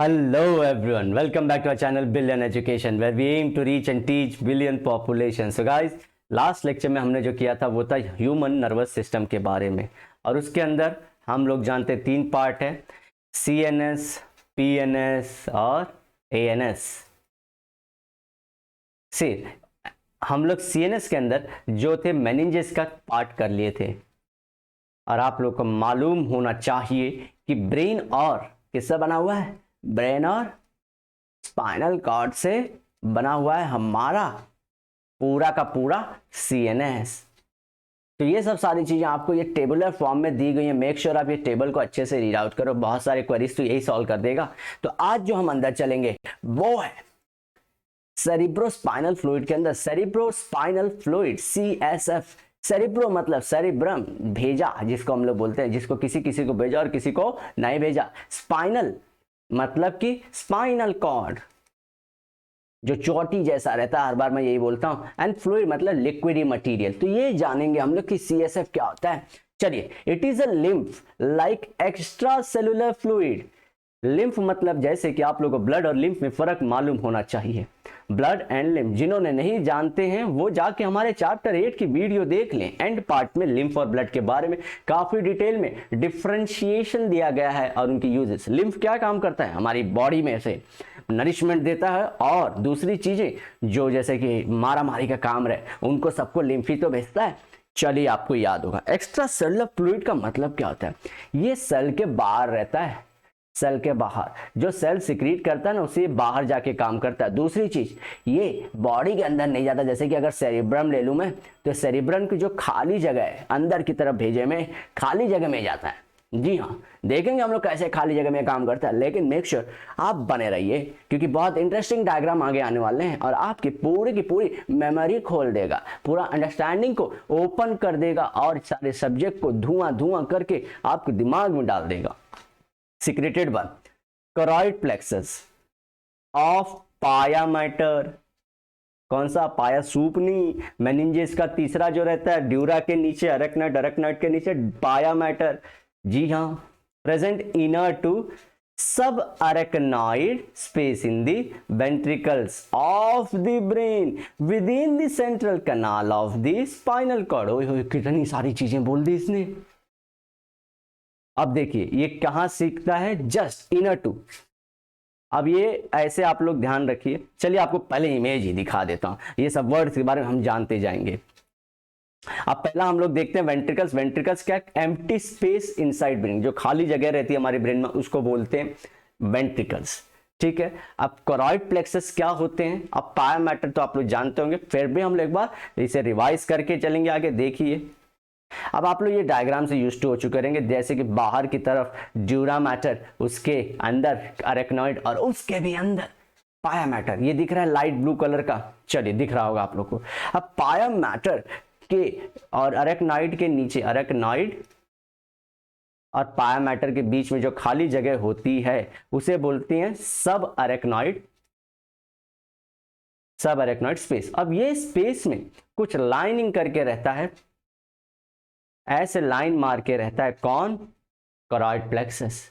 Hello everyone, welcome back to our channel Billion Education where we aim to reach and teach billion population. So guys, last lecture में हमने जो किया था वो था human nervous system के बारे में और उसके अंदर हम लोग जानते तीन पार्ट है CNS, PNS और ANS। हम लोग CNS के अंदर जो थे मेनिंजेस का पार्ट कर लिए थे और आप लोग को मालूम होना चाहिए कि ब्रेन और किससे बना हुआ है, ब्रेन और स्पाइनल कॉर्ड से बना हुआ है हमारा पूरा का पूरा CNS। तो ये सब सारी चीजें आपको ये टेबुलर फॉर्म में दी गई है। मेक श्योर आप ये टेबल को अच्छे से रीड आउट करो, बहुत सारे क्वेरीज तो यही सॉल्व कर देगा। तो आज जो हम अंदर चलेंगे वो है सेरिब्रोस्पाइनल फ्लूइड के अंदर। Cerebrospinal fluid CSF। सेरिब्रो मतलब सेरिब्रम, भेजा जिसको हम लोग बोलते हैं, जिसको किसी किसी को भेजा और किसी को नहीं भेजा। स्पाइनल मतलब कि स्पाइनल कॉर्ड जो चोटी जैसा रहता है, हर बार मैं यही बोलता हूं। एंड फ्लूइड मतलब लिक्विडी मटेरियल। तो ये जानेंगे हम लोग कि CSF क्या होता है। चलिए, it is a lymph like extra cellular fluid. Lymph मतलब जैसे कि आप लोगों को ब्लड और लिम्फ में फर्क मालूम होना चाहिए। ब्लड एंड लिम्फ जिन्होंने नहीं जानते हैं वो जाके हमारे चैप्टर 8 की वीडियो देख लें। एंड पार्ट में लिम्फ और ब्लड के बारे में काफी डिटेल में डिफरेंशिएशन दिया गया है और उनकी यूजेस। लिम्फ क्या काम करता है, हमारी बॉडी में से नरिशमेंट देता है और दूसरी चीजें जो जैसे कि मारा मारी का काम रहे उनको सबको लिम्फ ही तो भेजता है। चलिए, आपको याद होगा एक्स्ट्रा सेलुलर फ्लूइड का मतलब क्या होता है। ये सेल के बाहर रहता है, सेल के बाहर जो सेल सिक्रीट करता है ना उसे बाहर जाके काम करता है। दूसरी चीज, ये बॉडी के अंदर नहीं जाता। जैसे कि अगर सेरिब्रम ले लूं मैं, तो सेरिब्रम की जो खाली जगह है अंदर की तरफ भेजे में खाली जगह में जाता है। जी हाँ, देखेंगे हम लोग कैसे खाली जगह में काम करता है। लेकिन मेक श्योर आप बने रहिए क्योंकि बहुत इंटरेस्टिंग डायग्राम आगे आने वाले हैं और आपकी पूरी की पूरी मेमोरी खोल देगा, पूरा अंडरस्टैंडिंग को ओपन कर देगा और सारे सब्जेक्ट को धुआं करके आपके दिमाग में डाल देगा। Secreted one, choroid plexus of pia mater। कौन सा पाया, सूप नहीं। मेनिंजेस का तीसरा जो रहता है ड्यूरा के नीचे, अरेक्नॉइड, अरेक्नॉइड के नीचे पाया मैटर। जी हाँ, present inner to sub arachnoid space in the ventricles of the brain within the central canal of the spinal cord. ओए कितनी सारी चीजें बोल दी इसने। अब देखिए ये कहां सीखता है, जस्ट इनर टू। अब ये ऐसे आप लोग ध्यान रखिए। चलिए आपको पहले इमेज ही दिखा देता हूं, ये सब वर्ड्स के बारे में हम जानते जाएंगे। अब पहला हम लोग देखते हैं वेंट्रिकल्स। वेंट्रिकल्स क्या, एम्प्टी स्पेस इनसाइड ब्रेन, जो खाली जगह रहती है हमारे ब्रेन में उसको बोलते हैं वेंट्रिकल्स। ठीक है। अब कोरॉइड प्लेक्सस क्या होते हैं, अब पाया मैटर तो आप लोग जानते होंगे, फिर भी हम लोग एक बार इसे रिवाइज करके चलेंगे आगे। देखिए अब आप लोग ये डायग्राम से यूज टू हो चुके रहेंगे। जैसे कि बाहर की तरफ ड्यूरा मैटर, उसके अंदर अरेक्नॉइड और उसके भी अंदर पाया मैटर। ये दिख रहा है लाइट ब्लू कलर का, चलिए दिख रहा होगा आप लोग को। अब पाया मैटर के और अरेक्नॉइड के नीचे, अरेक्नॉइड और पाया मैटर के बीच में जो खाली जगह होती है उसे बोलते हैं सब अरेक्नॉइड, सब अरेक्नॉइड स्पेस। अब ये स्पेस में कुछ लाइनिंग करके रहता है, ऐसे लाइन मार के रहता है। कौन, कोरॉइड प्लेक्सस।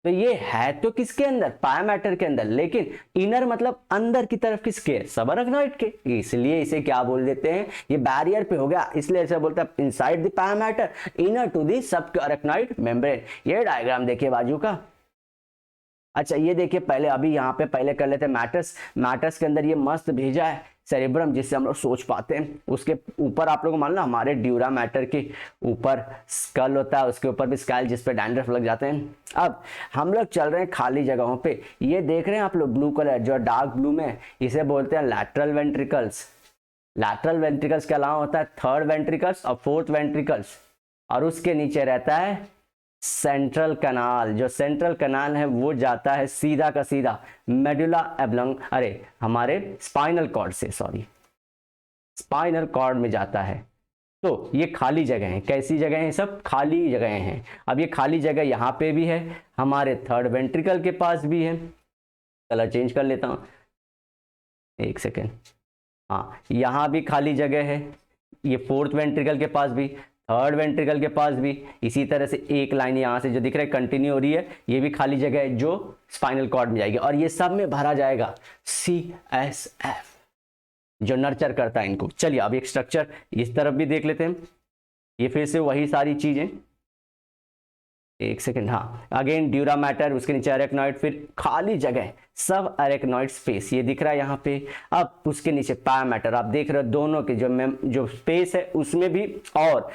तो ये है तो किसके अंदर, पाया मैटर के अंदर, लेकिन इनर मतलब अंदर की तरफ किसके, सब अरेक्नॉइड के। इसलिए इसे क्या बोल देते हैं, ये बैरियर पे हो गया इसलिए ऐसे बोलते हैं इनसाइड द पाया मैटर इनर टू दी सब अरेक्नॉइड मेम्ब्रेन। ये डायग्राम देखिए बाजू का। अच्छा ये देखिए, पहले अभी यहाँ पे पहले कर लेते हैं मैटर्स। मैटर्स के अंदर ये मस्त भेजा है सेरिब्रम, जिससे हम लोग सोच पाते हैं। उसके ऊपर आप लोगों को मालूम, हमारे ड्यूरा मैटर के ऊपर स्कल होता है, उसके ऊपर भी स्कैल जिस पे डैंड्रफ लग जाते हैं। अब हम लोग चल रहे हैं खाली जगहों पे। ये देख रहे हैं आप लोग ब्लू कलर, जो डार्क ब्लू में, इसे बोलते हैं लैटरल वेंट्रिकल्स। लैटरल वेंट्रिकल्स के अलावा होता है थर्ड वेंट्रिकल्स और फोर्थ वेंट्रिकल्स, और उसके नीचे रहता है सेंट्रल कनाल। जो सेंट्रल कनाल है वो जाता है सीधा का सीधा मेडुला एब्लंग, अरे हमारे स्पाइनल कॉर्ड से, सॉरी स्पाइनल कॉर्ड में जाता है। तो ये खाली जगह है, कैसी जगह है, सब खाली जगह हैं। अब ये खाली जगह यहाँ पे भी है, हमारे थर्ड वेंट्रिकल के पास भी है। कलर चेंज कर लेता हूँ, एक सेकेंड। हाँ, यहाँ भी खाली जगह है, ये फोर्थ वेंट्रिकल के पास भी। थर्ड वेंट्रिकल के पास भी इसी तरह से एक लाइन यहाँ से जो दिख रहा है कंटिन्यू हो रही है, ये भी खाली जगह है जो स्पाइनल कॉर्ड में जाएगी और ये सब में भरा जाएगा CSF जो नर्चर करता है इनको। चलिए अब एक स्ट्रक्चर इस तरफ भी देख लेते हैं, ये फिर से वही सारी चीजें, एक सेकेंड, हाँ, अगेन ड्यूरा मैटर, उसके नीचे अरेक्नॉइड, फिर खाली जगह सब अरेक्नॉइड स्पेस ये दिख रहा है यहाँ पे। अब उसके नीचे पाया मैटर, आप देख रहे हो दोनों के जो स्पेस है उसमें भी और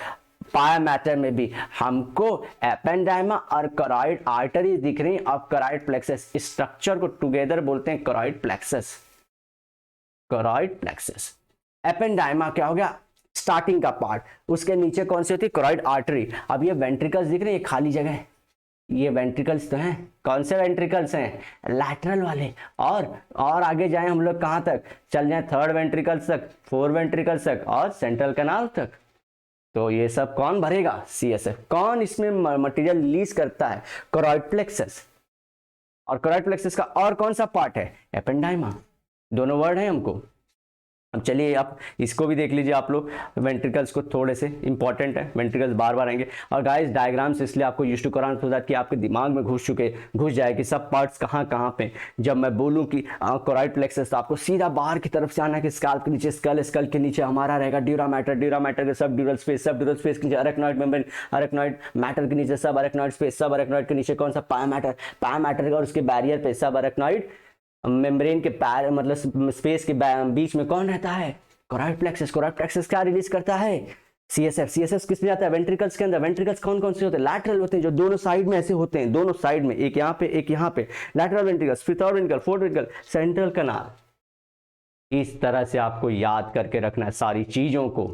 पाया मैटर में भी हमको एपेंडाइमा और कॉरॉइड आर्टरीज दिख रही हैं और कॉरॉइड प्लेक्सस। इस स्ट्रक्चर को टुगेदर बोलते हैं कॉरॉइड प्लेक्सस। कॉरॉइड प्लेक्सस, एपेंडाइमा क्या हो गया, स्टार्टिंग का पार्ट, उसके नीचे कौन सी होती है, कॉरॉइड आर्टरी। अब ये वेंट्रिकल्स दिख रहे हैं, ये खाली जगह है, ये वेंट्रिकल्स तो हैं, कौन से वेंट्रिकल्स हैं, लैटरल वाले। और आगे जाएं हम लोग कहां तक, चल जाएं थर्ड वेंट्रिकल्स तक, फोर वेंट्रिकल्स तक और सेंट्रल कैनाल तक। तो ये सब कौन भरेगा, CSF। कौन इसमें मटेरियल रिलीज करता है, कॉरॉइड प्लेक्सस। और कॉरॉइड प्लेक्सस का और कौन सा पार्ट है, एपेंडाइमा। दोनों वर्ड है हमको। अब चलिए आप इसको भी देख लीजिए आप लोग, वेंट्रिकल्स को थोड़े से इंपॉर्टेंट है, वेंट्रिकल्स बार बार आएंगे। और गाइस डायग्राम्स इसलिए आपको यूज टू कराना सो दैट कि आपके दिमाग में घुस जाए कि सब पार्ट्स कहाँ कहाँ पे। जब मैं बोलूँ कि कॉरॉइड प्लेक्सस, तो आपको सीधा बाहर की तरफ से आना है कि स्कैल्प के नीचे, स्कल के नीचे हमारा रहेगा ड्यूरा मैटर के सब ड्यूरल स्पेस के नीचे अरेक्नॉइड मेम्ब्रेन, अरेक्नॉइड मैटर के नीचे सब अरेक्नॉइड स्पेस, सब अरेक्नॉइड के नीचे कौन सा, पाया मैटर और उसके बैरियर पे सब अरेक्नॉइड मेम्ब्रेन के पैर मतलब स्पेस के बीच में कौन रहता है, कॉरॉइड प्लेक्सस। कॉरॉइड प्लेक्सस क्या रिलीज करता है, CSF किस में जाता है, वेंट्रिकल्स के अंदर। वेंट्रिकल्स कौन कौन से होते हैं, लैटरल होते हैं, जो दोनों साइड में ऐसे होते हैं, दोनों साइड में, एक यहाँ पे एक यहाँ पे, लैटरल वेंट्रिकल्स, फिर third ventricle, fourth ventricle, central canal. इस तरह से आपको याद करके रखना है सारी चीजों को।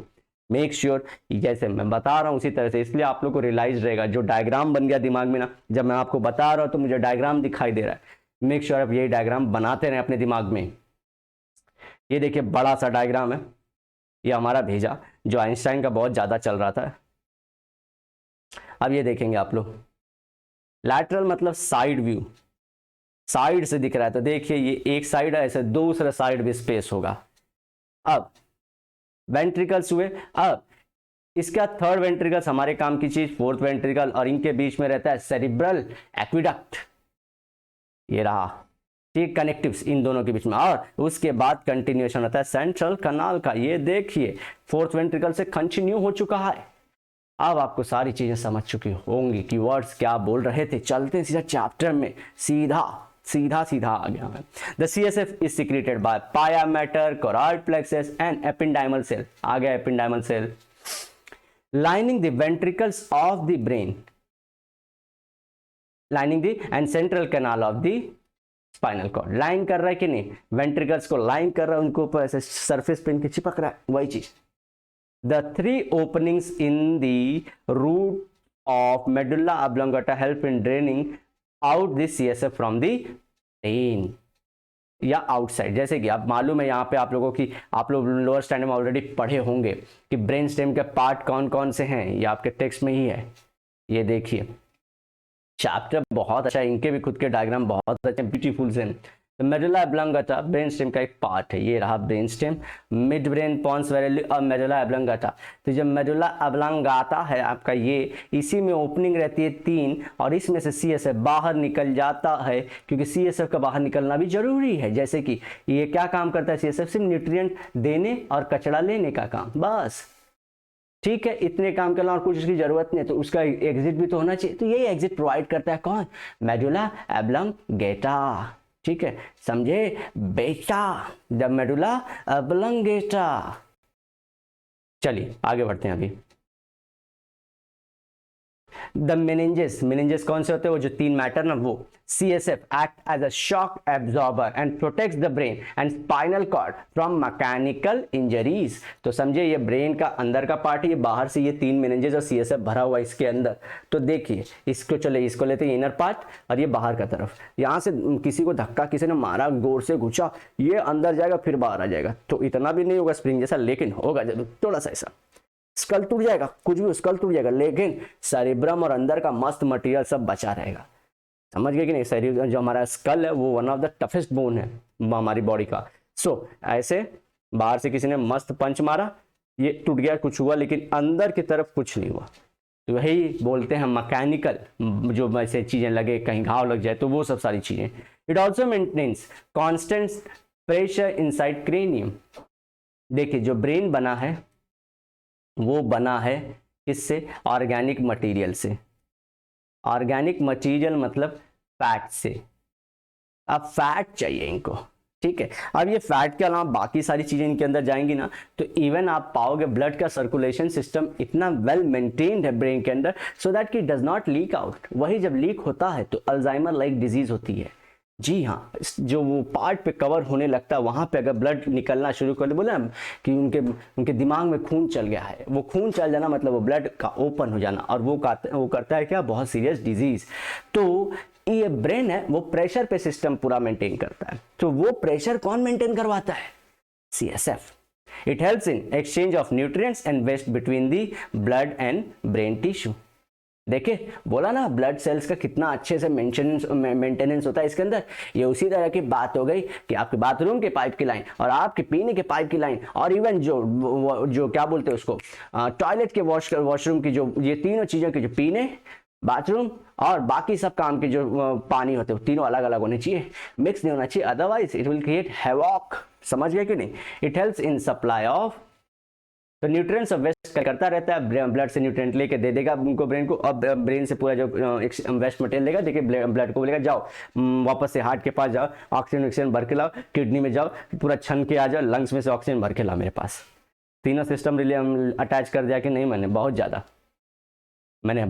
मेक श्योर जैसे मैं बता रहा हूं उसी तरह से, इसलिए आप लोग को रियलाइज रहेगा। जो डायग्राम बन गया दिमाग में ना, जब मैं आपको बता रहा हूं तो मुझे डायग्राम दिखाई दे रहा है। मेक श्योर आप यही डायग्राम बनाते रहें अपने दिमाग में। ये देखिए बड़ा सा डायग्राम है, ये हमारा भेजा जो आइंस्टाइन का बहुत ज्यादा चल रहा था। अब ये देखेंगे आप लोग, लैटरल मतलब साइड व्यू, साइड से दिख रहा है, तो देखिए ये एक साइड है, ऐसे दूसरा साइड भी स्पेस होगा। अब वेंट्रिकल्स हुए, अब इसका थर्ड वेंट्रिकल्स हमारे काम की चीज, फोर्थ वेंट्रिकल, और इनके बीच में रहता है सेरिब्रल एक्विडक्ट, ये रहा, ठीक, कनेक्टिव्स इन दोनों के बीच में। और उसके बाद कंटिन्यूएशन होता है सेंट्रल कैनाल का। ये देखिए फोर्थ वेंट्रिकल से कंटिन्यू हो चुका है। अब आपको सारी चीजें समझ चुकी होंगी कि वर्ड्स क्या बोल रहे थे। चलते हैं सीधा चैप्टर में, सीधा आ गया है। The CSF is secreted by pia mater, choroid plexus and ependymal cell. आ गया ependymal cell, lining the ventricles of the brain, lining the and central canal of the spinal cord. Line कर रहा है कि नहीं, वेंट्रिकल्स को line कर रहा है, उनको ऊपर ऐसे सरफेस पे इनके चिपक रहा है, वही चीज। The 3 openings in the root of medulla oblongata help in draining out the CSF from the brain या आउटसाइड। जैसे कि आप मालूम है यहाँ पे आप लोगों की, आप लोग लोअर स्टैंडर्ड में ऑलरेडी पढ़े होंगे कि ब्रेन स्टेम के पार्ट कौन कौन से हैं, ये आपके टेक्स्ट में ही है। ये देखिए चैप्टर बहुत अच्छा है, इनके भी खुद के डायग्राम बहुत अच्छे ब्यूटीफुल से। तो मेडुला ऑब्लोंगेटा ब्रेन स्टेम का एक पार्ट है, ये रहा brain stem, mid brain, pons varolii और मेडुला ऑब्लोंगेटा। तो जब मेडुला ऑब्लोंगेटा है आपका, ये इसी में ओपनिंग रहती है 3, और इसमें से CSF बाहर निकल जाता है, क्योंकि CSF का बाहर निकलना भी जरूरी है। जैसे कि ये क्या काम करता है, CSF सिर्फ न्यूट्रिएंट देने और कचरा लेने का काम, बस, ठीक है, इतने काम करना और कुछ उसकी जरूरत नहीं। तो उसका एग्जिट भी तो होना चाहिए, तो यही एग्जिट प्रोवाइड करता है कौन, मेडुला ऑब्लोंगेटा। ठीक है, समझे बेटा, द मेडुला ऑब्लोंगेटा। चलिए आगे बढ़ते हैं। अभी द मेनिंजेस कौन से होते हैं, वो जो 3 मैटर ना, वो CSF act as a shock absorber and protects the brain and spinal cord from mechanical injuries. तो समझे ये ब्रेन का अंदर का पार्ट है, ये बाहर से ये 3 मेनिंजेस और CSF भरा हुआ इसके अंदर। तो देखिए इसको, चले इसको लेते हैं इनर पार्ट, और ये बाहर का तरफ, यहाँ से किसी को धक्का किसी ने मारा, गोर से घुसा, ये अंदर जाएगा फिर बाहर आ जाएगा। तो इतना भी नहीं होगा स्प्रिंग जैसा, लेकिन होगा जरूर थोड़ा सा ऐसा, स्कल टूट जाएगा, कुछ भी स्कल टूट जाएगा, लेकिन सेरिब्रम और अंदर का मस्त मटेरियल सब बचा रहेगा। समझ गए कि नहीं, सेरिब्रम जो हमारा स्कल है वो one of the toughest bone है हमारी बॉडी का। सो ऐसे बाहर से किसी ने मस्त पंच मारा, ये टूट गया, कुछ हुआ, लेकिन अंदर की तरफ कुछ नहीं हुआ। तो वही बोलते हैं मैकेनिकल, जो वैसे चीज़ें लगे, कहीं घाव लग जाए, तो वो सब सारी चीज़ें। It also maintains constant pressure inside cranium. देखिए जो ब्रेन बना है वो बना है किससे? ऑर्गेनिक मटेरियल से। ऑर्गेनिक मटेरियल मतलब फैट से। अब फैट चाहिए इनको, ठीक है। अब ये फैट के अलावा बाकी सारी चीजें इनके अंदर जाएंगी ना, तो इवन आप पाओगे ब्लड का सर्कुलेशन सिस्टम इतना वेल मेंटेन्ड है ब्रेन के अंदर, सो दैट कि डज नॉट लीक आउट। वही जब लीक होता है तो अल्जाइमर लाइक डिजीज होती है। जी हाँ, जो वो पार्ट पे कवर होने लगता है वहां पे अगर ब्लड निकलना शुरू कर दे, बोले हम कि उनके दिमाग में खून चल गया है, वो खून चल जाना मतलब वो ब्लड का ओपन हो जाना, और वो करता है क्या? बहुत सीरियस डिजीज। तो ये ब्रेन है वो प्रेशर पे सिस्टम पूरा मेंटेन करता है। तो वो प्रेशर कौन मेंटेन करवाता है? CSF। It helps in exchange of nutrients and waste between the blood and brain tissue. देखिए बोला ना ब्लड सेल्स का कितना अच्छे से मेंटेनेंस होता है इसके अंदर। ये उसी तरह की बात हो गई कि आपके बाथरूम के पाइप की लाइन और आपके पीने के पाइप की लाइन, और इवन जो क्या बोलते हैं उसको, टॉयलेट के वॉशरूम की, जो ये तीनों चीज़ों की, जो पीने, बाथरूम और बाकी सब काम के जो पानी होते हैं, तीनों अलग अलग होने चाहिए, मिक्स नहीं होना चाहिए, otherwise it will create havoc. समझ गए कि नहीं? It helps in supply of, तो न्यूट्रिएंट्स ऑफ वेस्ट करता रहता है, ब्लड से न्यूट्रिएंट लेके दे देगा उनको ब्रेन को, अब ब्रेन से पूरा जो वेस्ट मटेरियल लेगा, देखिए ब्लड को बोलेगा जाओ वापस से हार्ट के पास जाओ, ऑक्सीजन भर के लाओ, किडनी में जाओ, पूरा छन के आ जाओ, लंग्स में से ऑक्सीजन भर के लाओ मेरे पास। तीनों सिस्टम रिले अटैच कर दिया कि नहीं? मैंने बहुत ज़्यादा, मैंने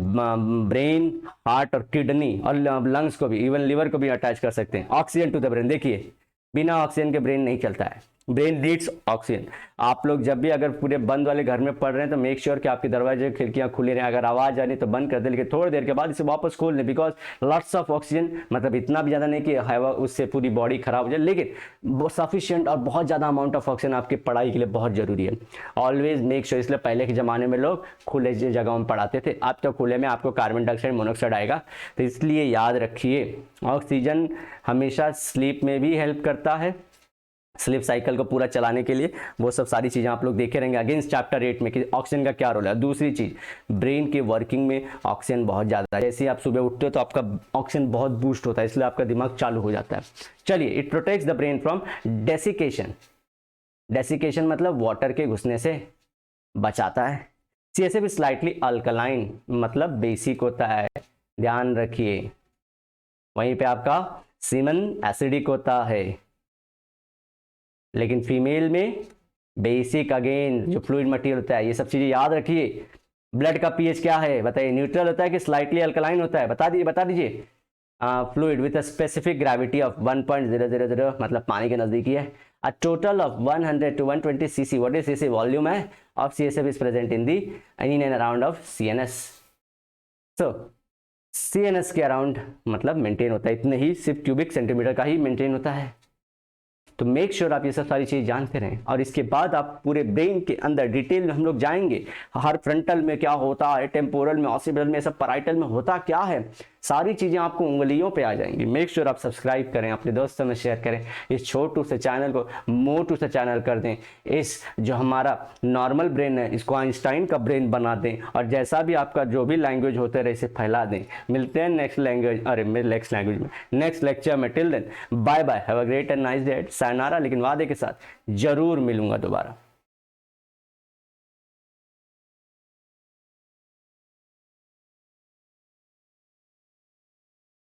ब्रेन, हार्ट और किडनी और लंग्स को भी, इवन लिवर को भी अटैच कर सकते हैं। ऑक्सीजन टू द ब्रेन, देखिए बिना ऑक्सीजन के ब्रेन नहीं चलता है, ब्रेन नीड्स ऑक्सीजन। आप लोग जब भी अगर पूरे बंद वाले घर में पढ़ रहे हैं तो मेक श्योर कि आपके दरवाजे खिड़कियां खुले रहें। अगर आवाज आ रही तो बंद कर दे, लेकिन थोड़ी देर के बाद इसे वापस खोल लें, बिकॉज लॉट्स ऑफ ऑक्सीजन, मतलब इतना भी ज्यादा नहीं कि हवा उससे पूरी बॉडी खराब हो जाए, लेकिन सफिशिएंट और बहुत ज्यादा अमाउंट ऑफ ऑक्सीजन आपकी पढ़ाई के लिए बहुत जरूरी है। Always make sure. इसलिए पहले के जमाने में लोग खुले जगहों में पढ़ाते थे, अब तो खुले में आपको कार्बन डाइऑक्साइड, मोनोऑक्साइड आएगा। तो इसलिए याद रखिए ऑक्सीजन हमेशा स्लीप में भी हेल्प करता है, स्लीप साइकिल को पूरा चलाने के लिए। वो सब सारी चीज़ें आप लोग देखे रहेंगे अगेंस्ट चैप्टर 8 में कि ऑक्सीजन का क्या रोल है। दूसरी चीज़, ब्रेन के वर्किंग में ऑक्सीजन बहुत ज़्यादा है। जैसे ही आप सुबह उठते हो तो आपका ऑक्सीजन बहुत बूस्ट होता है, इसलिए आपका दिमाग चालू हो जाता है। चलिए, it protects the brain from desiccation. Desiccation मतलब वाटर के घुसने से बचाता है। CSF स्लाइटली अल्कलाइन मतलब बेसिक होता है, ध्यान रखिए। वहीं पे आपका सीमन एसिडिक होता है, लेकिन फीमेल में बेसिक, अगेन जो फ्लूइड मटेरियल होता है। ये सब चीजें याद रखिए। ब्लड का पीएच क्या है बताइए? न्यूट्रल होता है कि स्लाइटली अल्कलाइन होता है? बता दीजिए। Fluid with a specific gravity of 1.000 मतलब पानी के नजदीकी है। A total of 100 to 120 cc, what is cc? Volume है of CSF is present in the in and around of CNS। So CNS के अराउंड मतलब मेंटेन होता है, इतने ही, सिर्फ क्यूबिक सेंटीमीटर का ही मेंटेन होता है। तो मेक श्योर आप ये सब सारी चीज़ जानते रहें। और इसके बाद आप पूरे ब्रेन के अंदर डिटेल में हम लोग जाएंगे, हर फ्रंटल में क्या होता है, टेम्पोरल में, ऑसिपिटल में, सब पैराइटल में होता क्या है, सारी चीज़ें आपको उंगलियों पे आ जाएंगी। मेक श्योर आप सब्सक्राइब करें, अपने दोस्तों में शेयर करें, इस छोटू से चैनल को मोटू से चैनल कर दें। इस जो हमारा नॉर्मल ब्रेन है इसको आइंस्टाइन का ब्रेन बना दें, और जैसा भी आपका जो भी लैंग्वेज होते रहे इसे फैला दें। मिलते हैं नेक्स्ट लेक्चर में। Till then bye bye, have a great and nice day. Sayonara, लेकिन वादे के साथ जरूर मिलूंगा दोबारा।